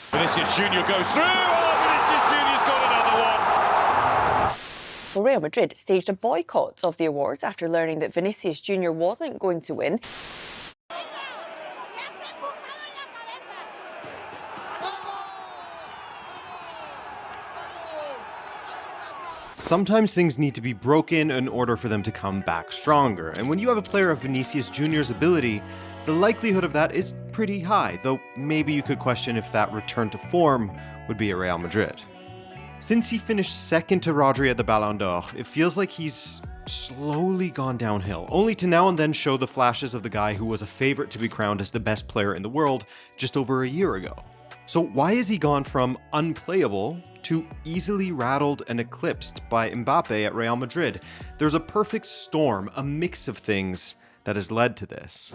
Vinicius Jr goes through. Oh, Vinicius Jr.'s got another one. Well, Real Madrid staged a boycott of the awards after learning that Vinicius Jr wasn't going to win. Sometimes things need to be broken in order for them to come back stronger, and when you have a player of Vinicius Jr.'s ability, the likelihood of that is pretty high, though maybe you could question if that return to form would be at Real Madrid. Since he finished second to Rodri at the Ballon d'Or, it feels like he's slowly gone downhill, only to now and then show the flashes of the guy who was a favorite to be crowned as the best player in the world just over a year ago. So why has he gone from unplayable to easily rattled and eclipsed by Mbappe at Real Madrid? There's a perfect storm, a mix of things that has led to this.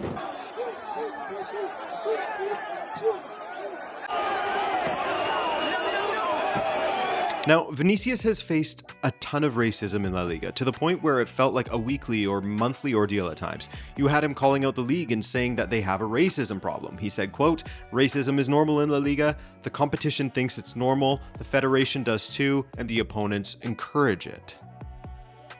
Now, Vinicius has faced a ton of racism in La Liga, to the point where it felt like a weekly or monthly ordeal at times. You had him calling out the league and saying that they have a racism problem. He said, quote, "Racism is normal in La Liga, the competition thinks it's normal, the federation does too, and the opponents encourage it."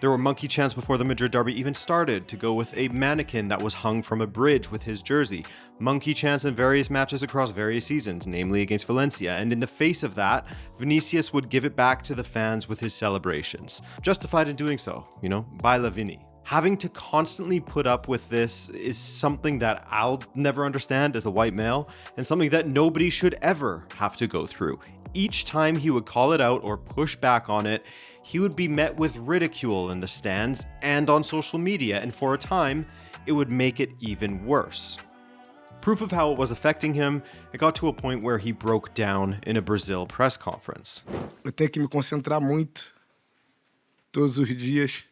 There were monkey chants before the Madrid derby even started, to go with a mannequin that was hung from a bridge with his jersey. Monkey chants in various matches across various seasons, namely against Valencia, and in the face of that, Vinicius would give it back to the fans with his celebrations. Justified in doing so, Baila Vini. Having to constantly put up with this is something that I'll never understand as a white male, and something that nobody should ever have to go through. Each time he would call it out or push back on it, he would be met with ridicule in the stands and on social media, and for a time, it would make it even worse. Proof of how it was affecting him, it got to a point where he broke down in a Brazil press conference. Eu tenho que me concentrar muito, todos os dias.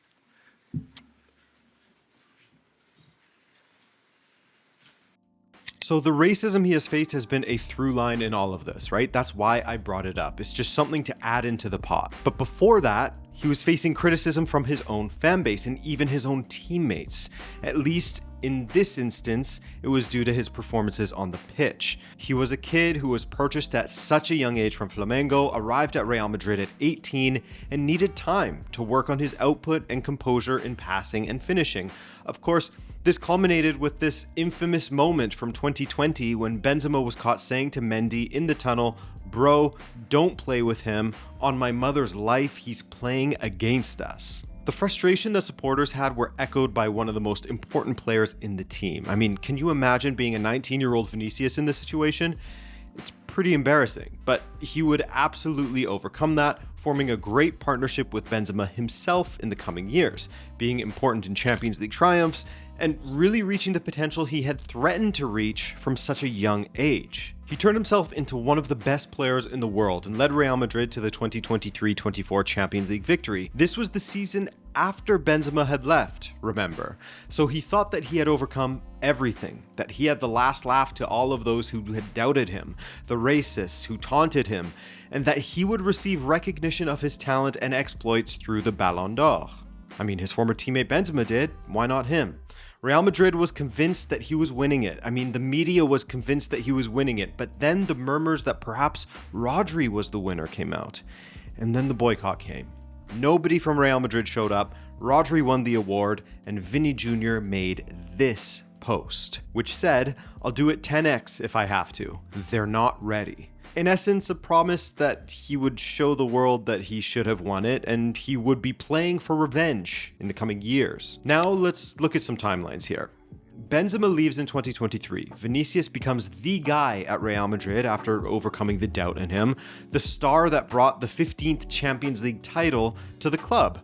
So the racism he has faced has been a through line in all of this, right? That's why I brought it up. It's just something to add into the pot. But before that, he was facing criticism from his own fan base and even his own teammates. At least in this instance, it was due to his performances on the pitch. He was a kid who was purchased at such a young age from Flamengo, arrived at Real Madrid at 18, and needed time to work on his output and composure in passing and finishing. Of course, this culminated with this infamous moment from 2020 when Benzema was caught saying to Mendy in the tunnel, "Bro, don't play with him. On my mother's life, he's playing against us." The frustration that supporters had were echoed by one of the most important players in the team. I mean, can you imagine being a 19-year-old Vinicius in this situation? It's pretty embarrassing, but he would absolutely overcome that, forming a great partnership with Benzema himself in the coming years, being important in Champions League triumphs, and really reaching the potential he had threatened to reach from such a young age. He turned himself into one of the best players in the world and led Real Madrid to the 2023-24 Champions League victory. This was the season after Benzema had left, remember. So he thought that he had overcome everything, that he had the last laugh to all of those who had doubted him, the racists who taunted him, and that he would receive recognition of his talent and exploits through the Ballon d'Or. I mean, his former teammate Benzema did, why not him? Real Madrid was convinced that he was winning it. I mean, the media was convinced that he was winning it, but then the murmurs that perhaps Rodri was the winner came out. And then the boycott came. Nobody from Real Madrid showed up, Rodri won the award, and Vini Jr made this post, which said, "I'll do it 10x if I have to. They're not ready." In essence, a promise that he would show the world that he should have won it, and he would be playing for revenge in the coming years. Now let's look at some timelines here. Benzema leaves in 2023. Vinicius becomes the guy at Real Madrid after overcoming the doubt in him, the star that brought the 15th Champions League title to the club.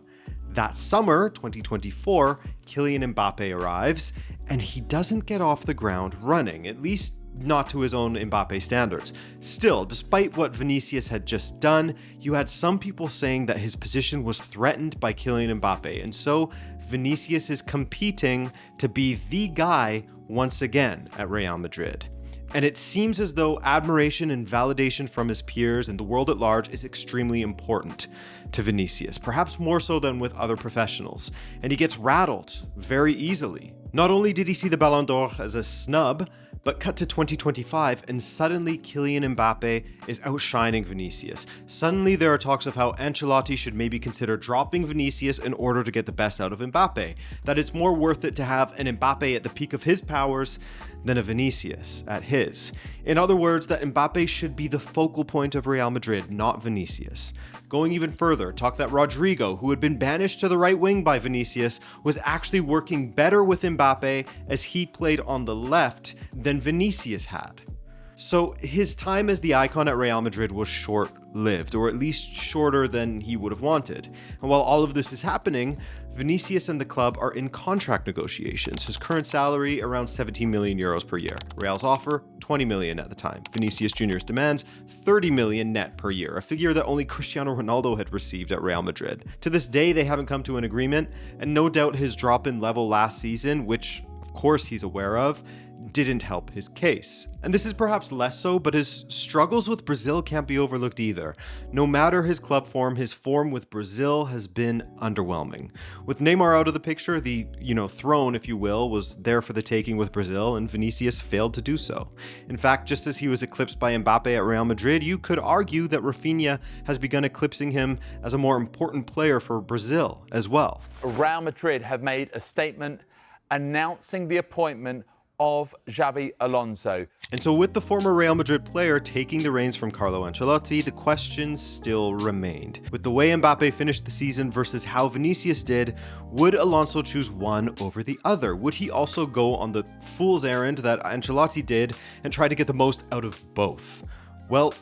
That summer, 2024, Kylian Mbappe arrives, and he doesn't get off the ground running, at least not to his own Mbappe standards. Still, despite what Vinicius had just done, you had some people saying that his position was threatened by Kylian Mbappe, and so Vinicius is competing to be the guy once again at Real Madrid. And it seems as though admiration and validation from his peers and the world at large is extremely important to Vinicius, perhaps more so than with other professionals. And he gets rattled very easily. Not only did he see the Ballon d'Or as a snub, But cut to 2025 and suddenly Kylian Mbappe is outshining Vinicius. Suddenly there are talks of how Ancelotti should maybe consider dropping Vinicius in order to get the best out of Mbappe. That it's more worth it to have an Mbappe at the peak of his powers than a Vinicius at his. In other words, that Mbappe should be the focal point of Real Madrid, not Vinicius. Going even further, talk that Rodrigo, who had been banished to the right wing by Vinicius, was actually working better with Mbappe as he played on the left than Vinicius had. So his time as the icon at Real Madrid was short-lived, or at least shorter than he would have wanted. And while all of this is happening, Vinicius and the club are in contract negotiations. His current salary around 17 million euros per year. Real's offer, 20 million at the time. Vinicius Jr.'s demands, 30 million net per year, a figure that only Cristiano Ronaldo had received at Real Madrid. To this day, they haven't come to an agreement, and no doubt his drop in level last season, which of course he's aware of, didn't help his case. And this is perhaps less so, but his struggles with Brazil can't be overlooked either. No matter his club form, his form with Brazil has been underwhelming. With Neymar out of the picture, the, throne, if you will, was there for the taking with Brazil, and Vinicius failed to do so. In fact, just as he was eclipsed by Mbappe at Real Madrid, you could argue that Rafinha has begun eclipsing him as a more important player for Brazil as well. Real Madrid have made a statement announcing the appointment of Xabi Alonso. And so with the former Real Madrid player taking the reins from Carlo Ancelotti, the questions still remained. With the way Mbappe finished the season versus how Vinicius did, would Alonso choose one over the other? Would he also go on the fool's errand that Ancelotti did and try to get the most out of both? Well,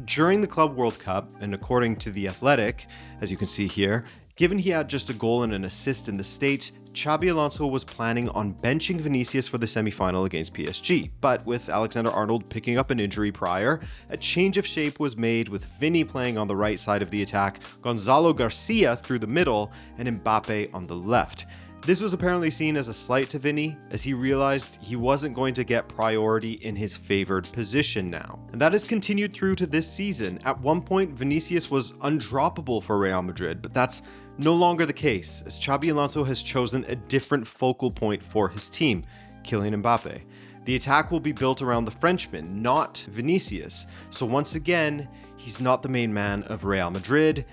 during the Club World Cup, and according to The Athletic, as you can see here, given he had just a goal and an assist in the States, Xabi Alonso was planning on benching Vinicius for the semi-final against PSG. But with Alexander-Arnold picking up an injury prior, a change of shape was made with Vini playing on the right side of the attack, Gonzalo Garcia through the middle, and Mbappe on the left. This was apparently seen as a slight to Vini, as he realized he wasn't going to get priority in his favored position now. And that has continued through to this season. At one point, Vinicius was undroppable for Real Madrid, but that's no longer the case, as Xabi Alonso has chosen a different focal point for his team, Kylian Mbappe. The attack will be built around the Frenchman, not Vinicius. So once again, he's not the main man of Real Madrid,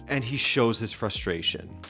and he shows his frustration.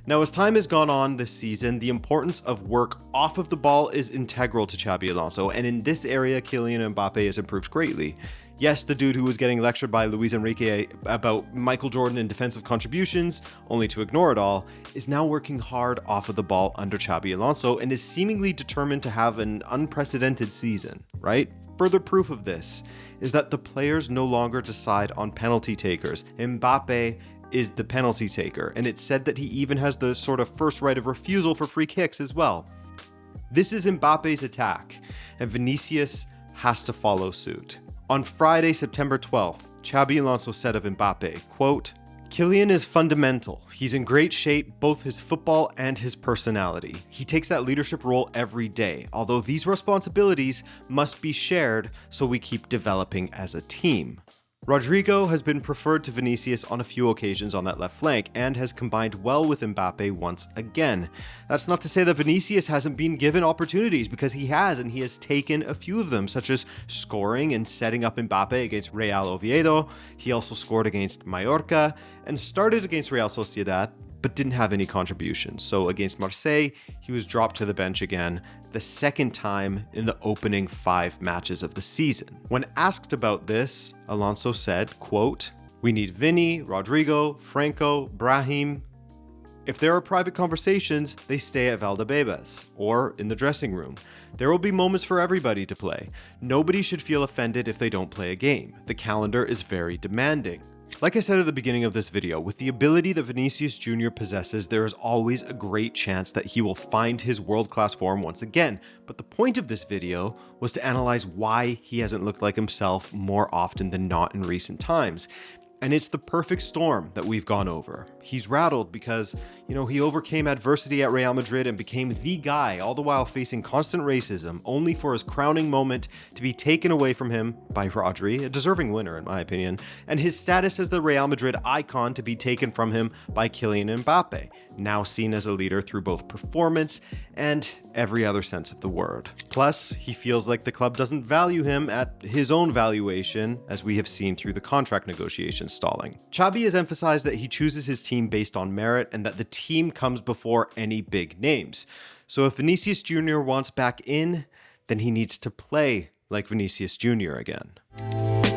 Now, as time has gone on this season, the importance of work off of the ball is integral to Xabi Alonso, and in this area, Kylian Mbappe has improved greatly. Yes, the dude who was getting lectured by Luis Enrique about Michael Jordan and defensive contributions, only to ignore it all, is now working hard off of the ball under Xabi Alonso and is seemingly determined to have an unprecedented season, right? Further proof of this is that the players no longer decide on penalty takers. Mbappe is the penalty taker, and it's said that he even has the sort of first right of refusal for free kicks as well. This is Mbappe's attack, and Vinicius has to follow suit. On Friday, September 12th, Xabi Alonso said of Mbappe, quote, "Kylian is fundamental. He's in great shape, both his football and his personality. He takes that leadership role every day, although these responsibilities must be shared so we keep developing as a team." Rodrigo has been preferred to Vinicius on a few occasions on that left flank and has combined well with Mbappe once again. That's not to say that Vinicius hasn't been given opportunities, because he has, and he has taken a few of them, such as scoring and setting up Mbappe against Real Oviedo. He also scored against Mallorca and started against Real Sociedad, but didn't have any contributions. So against Marseille, he was dropped to the bench again, the second time in the opening 5 matches of the season. When asked about this, Alonso said, quote, "We need Vini, Rodrigo, Franco, Brahim. If there are private conversations, they stay at Valdebebas or in the dressing room. There will be moments for everybody to play. Nobody should feel offended if they don't play a game. The calendar is very demanding." Like I said at the beginning of this video, with the ability that Vinicius Jr. possesses, there is always a great chance that he will find his world-class form once again. But the point of this video was to analyze why he hasn't looked like himself more often than not in recent times. And it's the perfect storm that we've gone over. He's rattled because, he overcame adversity at Real Madrid and became the guy, all the while facing constant racism, only for his crowning moment to be taken away from him by Rodri, a deserving winner in my opinion, and his status as the Real Madrid icon to be taken from him by Kylian Mbappe, now seen as a leader through both performance and every other sense of the word. Plus, he feels like the club doesn't value him at his own valuation, as we have seen through the contract negotiations stalling. Xabi has emphasized that he chooses his team based on merit and that the team comes before any big names. So if Vinicius Jr. wants back in, then he needs to play like Vinicius Jr. again.